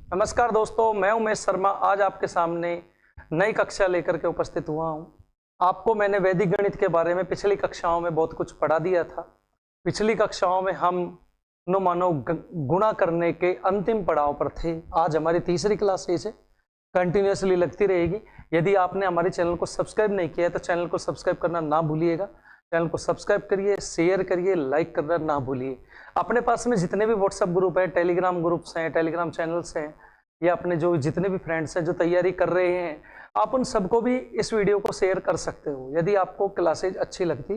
नमस्कार दोस्तों, मैं उमेश शर्मा आज आपके सामने नई कक्षा लेकर के उपस्थित हुआ हूं। आपको मैंने वैदिक गणित के बारे में पिछली कक्षाओं में बहुत कुछ पढ़ा दिया था। पिछली कक्षाओं में हम मानव गुणा करने के अंतिम पड़ाव पर थे। आज हमारी तीसरी क्लास है, कंटिन्यूसली लगती रहेगी। यदि आपने हमारे चैनल को सब्सक्राइब नहीं किया है तो चैनल को सब्सक्राइब करना ना भूलिएगा। चैनल को सब्सक्राइब करिए, शेयर करिए, लाइक करना ना भूलिए। अपने पास में जितने भी व्हाट्सएप ग्रुप हैं, टेलीग्राम ग्रुप्स हैं, टेलीग्राम चैनल्स हैं, या अपने जो जितने भी फ्रेंड्स हैं जो तैयारी कर रहे हैं, आप उन सबको भी इस वीडियो को शेयर कर सकते हो। यदि आपको क्लासेज अच्छी लगती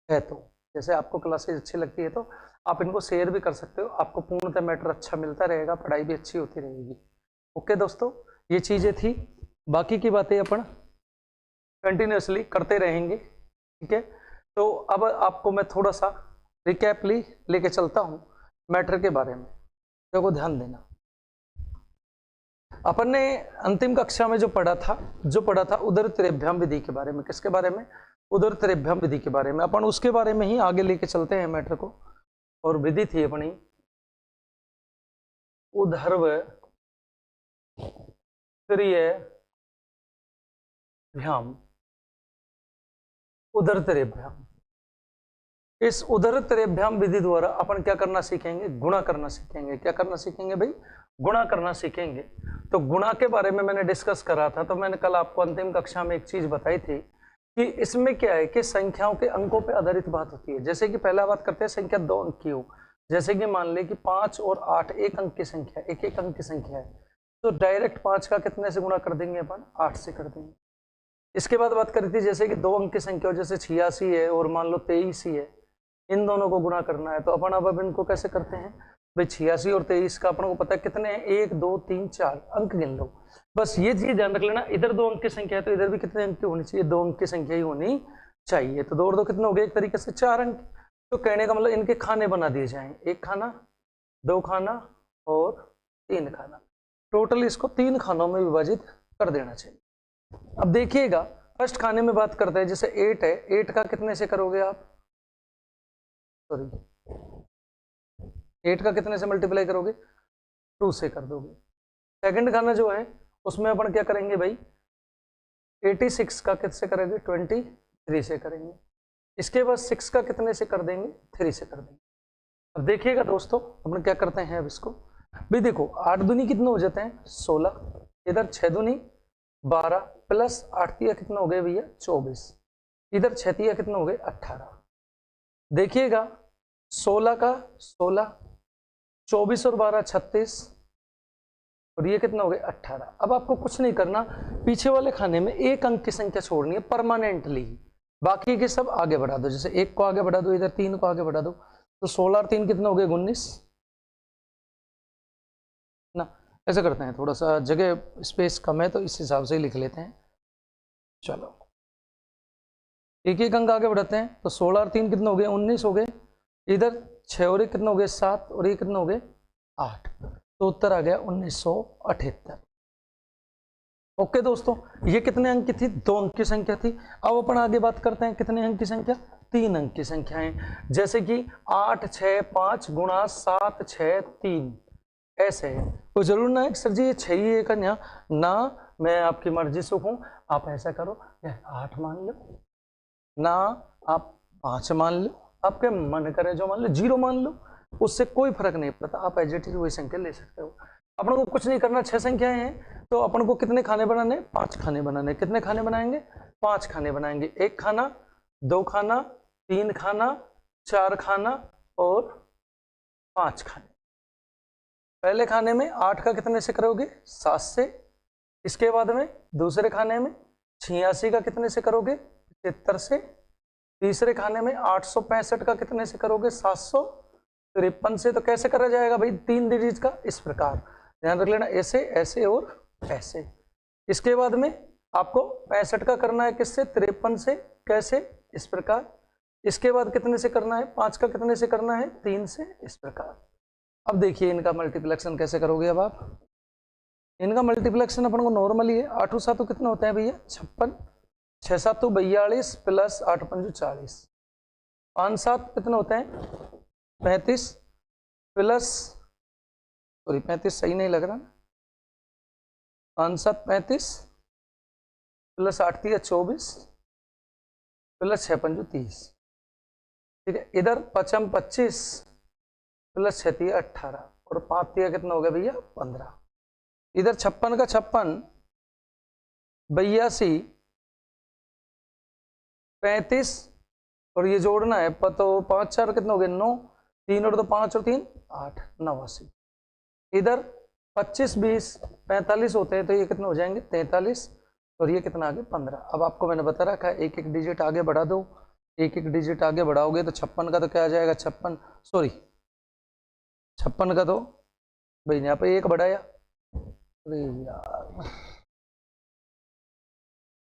है तो, जैसे आपको क्लासेज अच्छी लगती है तो आप इनको शेयर भी कर सकते हो। आपको पूर्णतः मैटर अच्छा मिलता रहेगा, पढ़ाई भी अच्छी होती रहेगी। ओके दोस्तों, ये चीजें थी। बाकी की बातें अपन कंटिन्यूसली करते रहेंगे, ठीक है। तो अब आपको मैं थोड़ा सा रिकैप लेके चलता हूं मैटर के बारे में। देखो ध्यान देना, अपन ने अंतिम कक्षा में जो पढ़ा था उदर त्रिभ्याम विधि के बारे में। किसके बारे में? उदर त्रिभ्याम विधि के बारे में। अपन उसके बारे में ही आगे लेके चलते हैं मैटर को। और विधि थी अपनी उदर्व त्रिभ्याम, उदर त्रिभ्याम। इस उदर त्रिभ्याम विधि द्वारा अपन क्या करना सीखेंगे? गुणा करना सीखेंगे। क्या करना सीखेंगे भाई? गुणा करना सीखेंगे। तो गुणा के बारे में मैंने डिस्कस करा था। तो मैंने कल आपको अंतिम कक्षा में एक चीज बताई थी कि इसमें क्या है कि संख्याओं के अंकों पे आधारित बात होती है। जैसे कि पहला बात करते हैं संख्या 2 अंक की हो। जैसे कि मान ले कि 5 और 8 एक अंक की संख्या, एक अंक की संख्या है, तो डायरेक्ट 5 का कितने से गुणा कर देंगे अपन? 8 से कर देंगे। इसके बाद बात करी थी जैसे कि 2 अंक की संख्या हो, जैसे 86 है और मान लो 23 ही है, इन दोनों को गुणा करना है। तो अपन अब इनको कैसे करते हैं भाई? 86 और 23 का अपन को पता है कितने हैं? 1 2 3 4 अंक गिन लो। बस ये चीज ध्यान रख लेना, इधर 2 अंक की संख्या है तो इधर भी कितने अंक की होनी चाहिए? 2 अंक की संख्या ही होनी चाहिए। तो 2 और 2 कितने हो गए? एक तरीके से 4 अंक। तो कहने का मतलब इनके खाने बना दिए जाएं, 1 खाना, 2 खाना और 3 खाना। टोटल इसको 3 खानों में विभाजित कर देना चाहिए। अब देखिएगा, फर्स्ट खाने में बात करते हैं। जैसे 8 है, 8 का कितने से करोगे आप? सॉरी, 8 का कितने से मल्टीप्लाई करोगे? 2 से कर दोगे। सेकंड खाना जो है उसमें अपन क्या करेंगे भाई? 86 का कितने से करेंगे? 23 से करेंगे। इसके बाद 6 का कितने से कर देंगे? 3 से कर देंगे। अब देखिएगा दोस्तों, अपन क्या करते हैं अब इसको भाई। देखो 8 दूनी कितने हो जाते हैं? 16। इधर 6 दूनी 12 प्लस 8 तिया कितने हो गए भैया? 24। इधर 6 तिया कितने हो गए? 18। देखिएगा 16 का 16, 24 और 12 36, और ये कितना हो गया? 18। अब आपको कुछ नहीं करना, पीछे वाले खाने में एक अंक की संख्या छोड़नी है परमानेंटली, बाकी के सब आगे बढ़ा दो। जैसे 1 को आगे बढ़ा दो, इधर 3 को आगे बढ़ा दो, तो 16 और 3 कितने हो गए? 19 ना। ऐसा करते हैं, थोड़ा सा जगह स्पेस कम है तो इस हिसाब से ही लिख लेते हैं। चलो एक एक अंक आगे बढ़ाते हैं। तो 16 और 3 कितने हो गए? 19 हो गए। इधर 6 और 1 कितने हो गए? 7, और ये कितने हो गए? 8। तो उत्तर आ गया 1978। ओके दोस्तों, ये कितने अंक की थी? 2 अंक की संख्या थी। अब अपन आगे बात करते हैं कितने अंक की संख्या? 3 अंक की संख्याएं। जैसे कि 8 6 5 गुणा 7 6 3, ऐसे है। तो जरूर ना सर जी ये 6 ही है कन्या ना, मैं आपकी मर्जी से हूं। आप ऐसा करो, 8 मान लो ना, आप 5 मान लो, आपके मन करे जो मान लो, 0 मान लो, उससे कोई फर्क नहीं पड़ता। आप एज इट इज वही संख्या ले सकते हो। अपन को कुछ नहीं करना, 6 संख्याएं हैं तो अपन को कितने खाने बनाने? 5 खाने बनाने। कितने खाने बनाएंगे? 5 खाने बनाएंगे। 1 खाना, 2 खाना, 3 खाना, 4 खाना और 5 खाने। पहले खाने में 8 का कितने से करोगे? 7 से। इसके बाद में दूसरे खाने में 86 का कितने से करोगे? 75 से। तीसरे खाने में 865 का कितने से करोगे? 753 से। तो कैसे करा जाएगा भाई 3 डिजिट का? इस प्रकार ध्यान रख लेना, ऐसे ऐसे और ऐसे। इसके बाद में आपको 65 का करना है किससे? 53 से। कैसे? इस प्रकार। इसके बाद कितने से करना है? 5 का कितने से करना है? 3 से। इस प्रकार। अब देखिए इनका मल्टीप्लेक्शन कैसे करोगे। अब आप इनका मल्टीप्लेक्शन अपन को नॉर्मली है, 8 7 कितने होते हैं भैया? 56, 6 7 42 प्लस 8 5 40, 5 7 कितने होते हैं? 35 प्लस, सॉरी 35 सही नहीं लग रहा, 5 7 35 प्लस 8 3 24 प्लस 6 5 30। ठीक है, इधर 5 25 प्लस 6 3 18 और 5 3 कितना हो गया भैया 15। इधर 56 का 56 82 35 और ये जोड़ना है तो 5 4 कितना हो गया 9, 3 और 2 5 और 3 8 89। इधर 25 20 45 होते हैं तो ये कितना हो जाएंगे 43 और ये कितना आगे 15। अब आपको मैंने बता रखा है एक एक डिजिट आगे बढ़ा दो, एक एक डिजिट आगे बढ़ाओगे तो 56 का तो क्या आ जाएगा 56 सॉरी 56 का तो भाई यहाँ पे एक बढ़ाया, अरे यार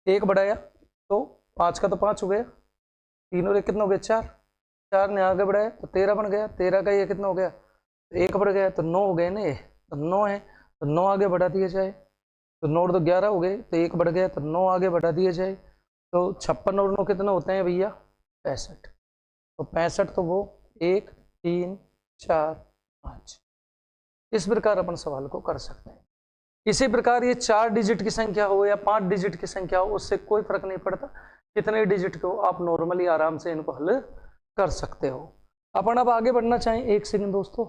एक बढ़ाया तो 5 का तो 5 हो गया, 3 और 1 कितना हो गया 4, 4 ने आगे बढ़ाया तो 13 बन गया, 13 का ये कितना हो गया 1 बढ़ गया तो 9 हो गए ना, ये तो 9 है तो 9 आगे बढ़ा दिया जाए तो 9 और 2 11 हो गए तो 1 बढ़ गया तो 9 आगे बढ़ा दिया जाए तो 56 और 9 कितना होते हैं भैया 65। तो 65 तो वो 1 3 4 5। इस प्रकार अपन सवाल को कर सकते हैं। इसी प्रकार ये 4 डिजिट की संख्या हो या 5 डिजिट की संख्या हो उससे कोई फर्क नहीं पड़ता, कितने डिजिट को आप नॉर्मली आराम से इनको हल कर सकते हो। अपन अब आगे बढ़ना चाहें, एक सेकंड दोस्तों,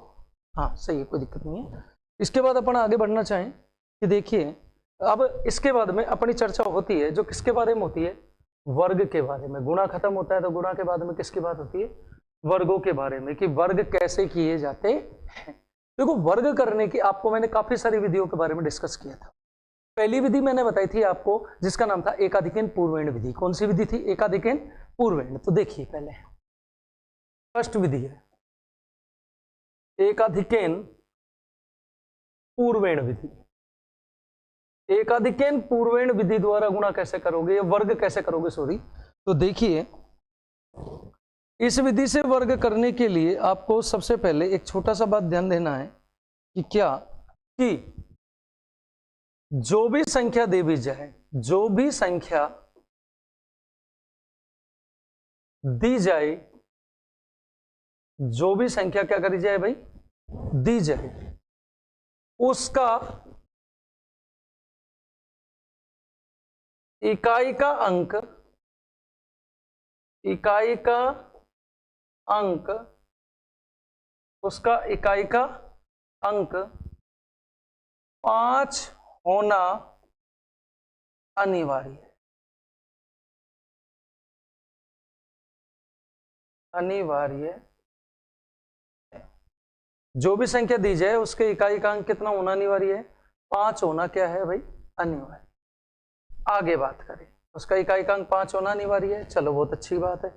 हाँ सही है कोई दिक्कत नहीं है। इसके बाद अपन आगे बढ़ना चाहें कि देखिए अब इसके बाद में अपनी चर्चा होती है जो किसके बारे में होती है, वर्ग के बारे में। गुणा खत्म होता है तो गुणा के बाद में किसकी बात होती है, वर्गों के बारे में, कि वर्ग कैसे किए जाते हैं। देखो वर्ग करने की आपको मैंने काफी सारी विधियों के बारे में डिस्कस किया था। पहली विधि मैंने बताई थी आपको जिसका नाम था एकाधिकेन पूर्वेण विधि। कौन सी विधि थी, एकाधिकेन पूर्वेण। तो देखिए पहले फर्स्ट विधि है एकाधिकेन पूर्वेण विधि। एकाधिकेन पूर्वेण विधि द्वारा गुणा कैसे करोगे, वर्ग कैसे करोगे सॉरी। तो देखिए इस विधि से वर्ग करने के लिए आपको सबसे पहले एक छोटा सा बात ध्यान देना है कि क्या कि जो भी संख्या दे दी जाए, जो भी संख्या दी जाए, जो भी संख्या क्या करी जाए भाई दी जाए, उसका इकाई का अंक, इकाई का अंक, उसका इकाई का अंक 5 होना अनिवार्य है। अनिवार्य है। जो भी संख्या दी जाए उसके इकाई का अंक कितना होना अनिवार्य है, 5 होना क्या है भाई अनिवार्य। आगे बात करें उसका इकाई का अंक 5 होना अनिवार्य है, चलो बहुत अच्छी बात है।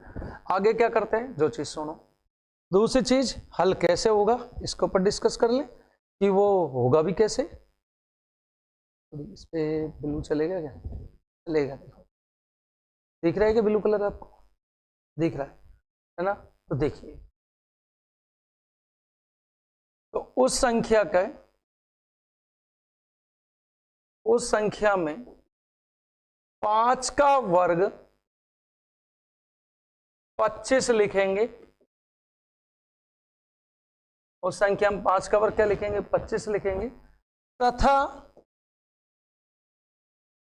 आगे क्या करते हैं, जो चीज सुनो। दूसरी चीज हल कैसे होगा इसके ऊपर डिस्कस कर लें कि वो होगा भी कैसे। इस पे ब्लू चलेगा क्या, चलेगा। देखो दिख रहा है कि ब्लू कलर आपको दिख रहा है ना। तो देखिए तो उस संख्या का, उस संख्या में 5 का वर्ग 25 लिखेंगे। उस संख्या में 5 का वर्ग क्या लिखेंगे 25 लिखेंगे, तथा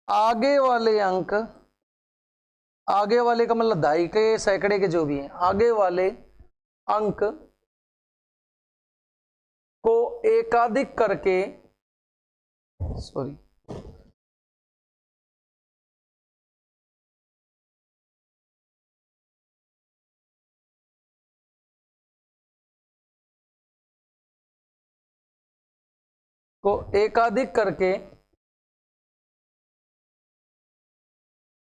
आगे वाले अंक, आगे वाले का मतलब दहाई के सैकड़े के जो भी हैं, आगे वाले अंक को एकाधिक करके, सॉरी को एकाधिक करके,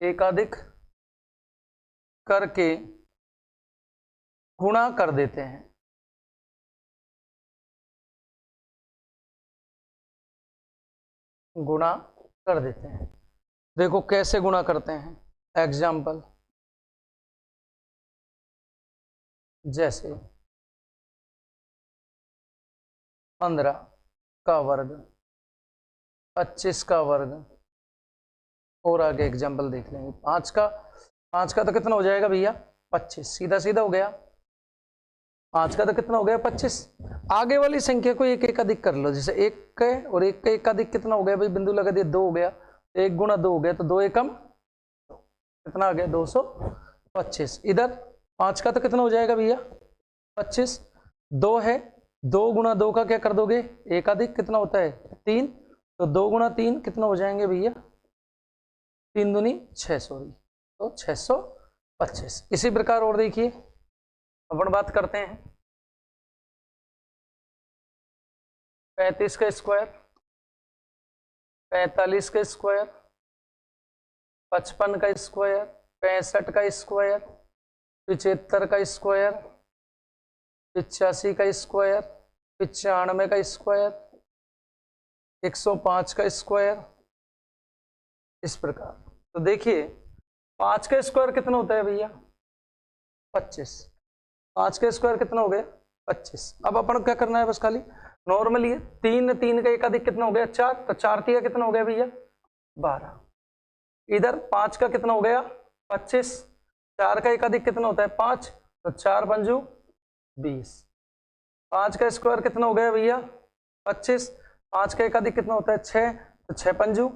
एकाधिक करके गुणा कर देते हैं। गुणा कर देते हैं। देखो कैसे गुणा करते हैं, एग्जाम्पल जैसे 15 का वर्ग, 25 का वर्ग, और आगे एग्जाम्पल देख लेंगे। 5 का तो कितना हो जाएगा भैया 25, सीधा सीधा हो गया। 5 का तो कितना हो गया 25। आगे वाली संख्या को एक अधिक कर लो, जैसे 1 है और 1 का एक अधिक कितना हो गया भाई, बिंदु लगा दिया 2 हो गया, 1 गुणा 2 हो गया, तो 2 एकम कितना आ गया 225। इधर 5 का तो कितना हो जाएगा भैया 25, 2 है, 2 गुणा 2 का क्या कर दोगे, एक अधिक कितना होता है 3, तो 2 गुणा 3 कितना हो जाएंगे भैया 3 दूनी 6, सॉरी, तो 625। इसी प्रकार और देखिए अपन बात करते हैं 35 का स्क्वायर, 45 का स्क्वायर, 55 का स्क्वायर, 65 का स्क्वायर, 75 का स्क्वायर, 85 का स्क्वायर, 95 का स्क्वायर, 105 का स्क्वायर, इस प्रकार। तो देखिए 5 का स्क्वायर कितना होता है भैया 25, 5 का स्क्वायर कितना हो गया 25। अब अपन क्या करना है बस खाली नॉर्मली 3 का एक अधिक कितना हो गया 4, तो 4 का कितना हो गया भैया 12। इधर 5 का कितना हो गया 25, 4 का एक अधिक कितना होता है 5, तो 4 पंजू 20। 5 का स्क्वायर कितना हो गया भैया 25, 5 का एक अधिक कितना होता है 6, तो 6 पंजू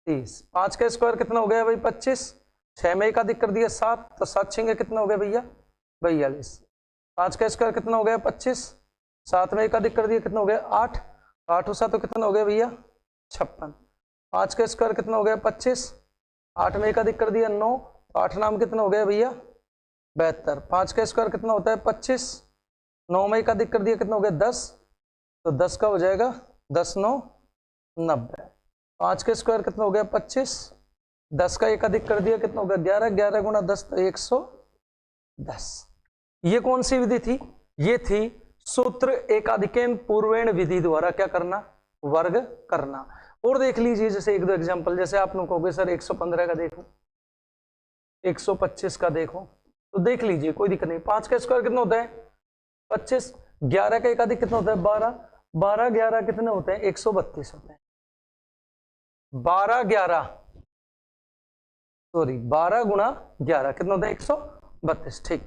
30। 5 का स्क्वायर कितना हो गया भाई 25, 6 में एक अधिक कर दिया 7, तो 7 छेंगे कितना हो गया भैया 42। 5 का स्क्वायर कितना हो गया 25, 7 में एक अधिक कर दिया कितना हो गया 8, 8 और 7 तो कितना हो गया भैया 56। 5 का स्क्वायर कितना हो गया 25, 8 में एक अधिक कर दिया 9, 8 नाम कितना हो गया भैया 72। 5 का स्क्वायर कितना होता है 25, 9 में एक अधिक कर दिया कितना हो गया 10, तो 10 का हो जाएगा 10 9 90। 5 का स्क्वायर कितना हो गया 25, 10 का एक अधिक कर दिया कितना हो गया 11, 11 गुणा 10 तो 110। ये कौन सी विधि थी, ये थी सूत्र एकाधिकेन पूर्वेण विधि द्वारा क्या करना, वर्ग करना। और देख लीजिए जैसे एक दो एग्जांपल, जैसे आप लोग कहोगे सर 115 का देखो, 125 का देखो, तो देख लीजिए कोई दिक्कत नहीं। 5 का स्क्वायर कितना होता है 25, 11 का एक अधिक कितना होता है 12, 12 11 कितने होते हैं 132 होते हैं। 12 11 सॉरी 12 गुणा 11 कितना होता है 132, ठीक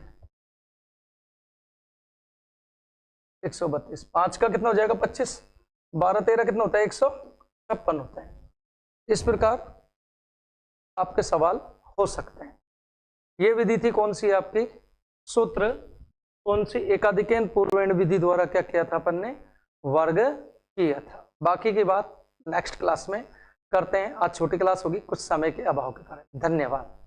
132। 5 का कितना हो जाएगा 25, 12 13 कितना होता है 156 होता है। इस प्रकार आपके सवाल हो सकते हैं। ये विधि थी कौन सी आपकी, सूत्र कौन सी, एकाधिकेन पूर्वेण विधि द्वारा क्या किया था अपन ने, वर्ग किया था। बाकी की बात नेक्स्ट क्लास में करते हैं, आज छोटी क्लास होगी कुछ समय के अभाव के कारण। धन्यवाद।